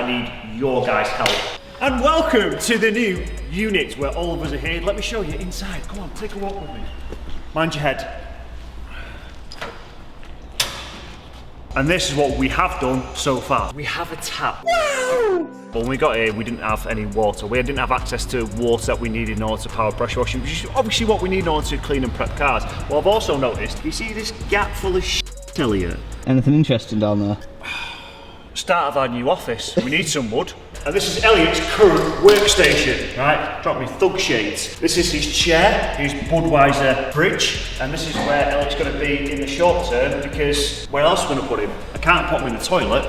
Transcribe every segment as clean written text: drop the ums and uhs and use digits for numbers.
I need your guys' help. And welcome to the new unit where all of us are here. Let me show you inside. Come on, take a walk with me. Mind your head. And this is what we have done so far. We have a tap. But when we got here, we didn't have any water. We didn't have access to water that we needed in order to power pressure washing, which is obviously what we need in order to clean and prep cars. Well, I've also noticed, you see this gap full of shit, Elliot? Anything interesting down there? Start of our new office. We need some wood. And this is Elliot's current workstation, right? Drop me thug shades. This is his chair, his Budweiser fridge, and this is where Elliot's going to be in the short term, because where else am I going to put him? I can't put him in the toilet.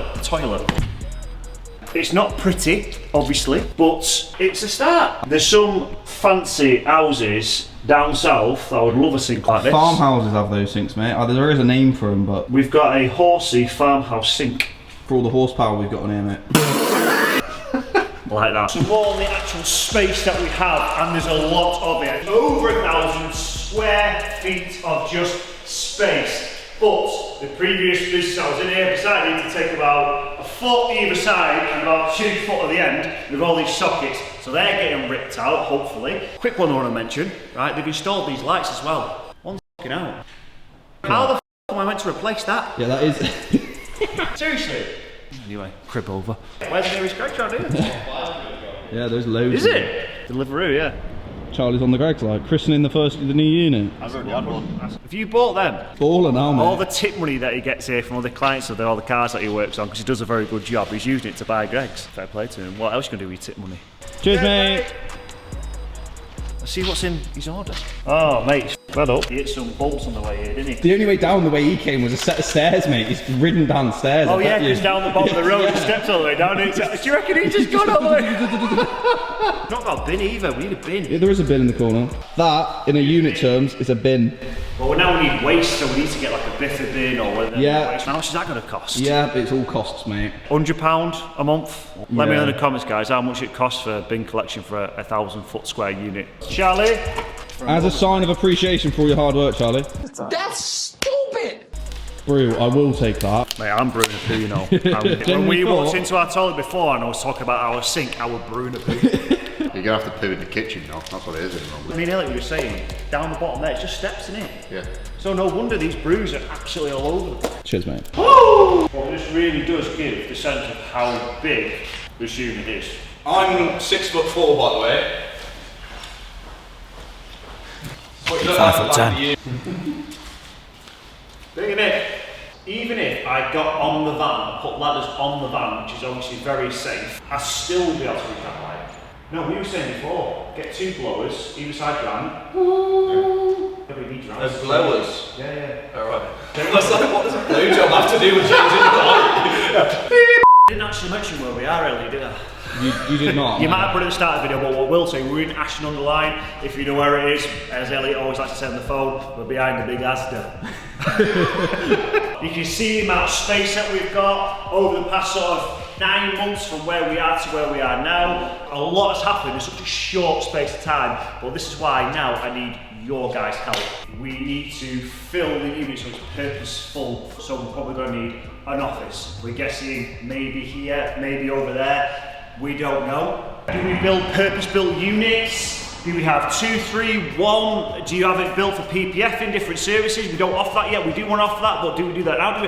It's not pretty, obviously, but it's a start. There's some fancy houses down south that would love a sink like this. Farmhouses have those sinks, mate. There is a name for them, but... We've got a horsey farmhouse sink. For all the horsepower we've got on here, mate. Like that. Some more on the actual space that we have, and there's a lot of it. Over 1,000 square feet of just space. But the previous business I was in here decided to take about a foot either side and about 2 foot at the end with all these sockets. So they're getting ripped out, hopefully. Quick one I want to mention, right? They've installed these lights as well. One's fucking out. How the f am I meant to replace that? Yeah, that is. Seriously? Anyway, crib over. Where's the nearest Greg around here? Yeah, there's loads. Is it? Deliveroo, yeah. Charlie's on the Greg's like christening the new unit. I've already had one. Have you bought them? Baller now, mate. All the tip money that he gets here from other clients of all the cars that he works on, because he does a very good job, he's using it to buy Greg's. Fair play to him. What else are you going to do with your tip money? Cheers, mate. Let's see what's in his order. Oh, mate, fed up. He hit some bolts on the way here, didn't he? The only way down the way he came was a set of stairs, mate. He's ridden downstairs. Oh yeah, he's down the bottom of the road and steps all the way down. Do you reckon he just got all the way? Not got a bin either, we need a bin. Yeah, there is a bin in the corner. That, in a unit terms, is a bin. Well, now we need waste, so we need to get like a biffa bin or whatever. Yeah. Waste. How much is that going to cost? Yeah, it's all costs, mate. £100 a month? Let me know in Yeah. the comments, guys, how much it costs for a bin collection for a 1,000 foot square unit. Charlie? As a sign of appreciation for all your hard work, Charlie. That's stupid! Brew, I will take that. Mate, I'm brewing a poo, you know. When we walked into our toilet before and I was talking about our sink, I was brewing a poo. You're gonna have to poo in the kitchen now, that's what it is at the I moment. mean, like we were saying, down the bottom there, it's just steps in it. Yeah. So no wonder these brews are absolutely all over the place. Cheers, mate. Well, this really does give the sense of how big this unit is. I'm 6'4", by the way. 5'10". Thing is, even if I got on the van, put ladders on the van, which is obviously very safe, I still would be able to reach that height. No, we were saying before, get 2 blowers, either side drum. Everybody needs drums. Blowers? Yeah. Alright. I was like, what does a blowjob have to do with changing the light? I didn't actually mention where we are, Ellie, did I? You did not. You might have put it at the start of the video, but what we'll say, we're in Ashton-under-Lyne. If you know where it is, as Elliot always likes to say on the phone, we're behind the big Asda. You can see the amount of space that we've got over the past sort of 9 months from where we are to where we are now. A lot has happened in such a short space of time, but this is why now I need your guys' help. We need to fill the unit so it's purposeful, so we're probably going to need an office. We're guessing maybe here, maybe over there. We don't know. Do we build purpose-built units? Do we have 2, 3, 1? Do you have it built for PPF in different services? We don't offer that yet. We do want to offer that, but do we do that now?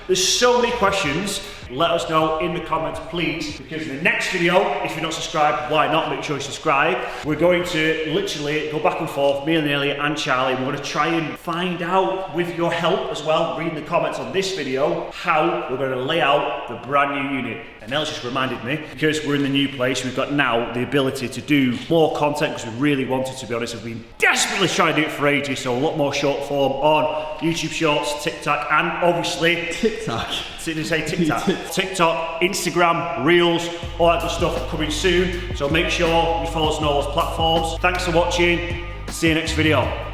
There's so many questions. Let us know in the comments, please, because in the next video, if you're not subscribed, why not? Make sure you subscribe. We're going to literally go back and forth, me and Elliot and Charlie. We're going to try and find out, with your help as well, reading the comments on this video, how we're going to lay out the brand new unit. And Elliot just reminded me, because we're in the new place, we've got now the ability to do more content, because we really wanted, to be honest. We've been desperately trying to do it for ages, so a lot more short form on YouTube Shorts, TikTok, and obviously TikTok. Did you say TikTok? TikTok, Instagram, Reels, all that good stuff coming soon. So make sure you follow us on all those platforms. Thanks for watching. See you next video.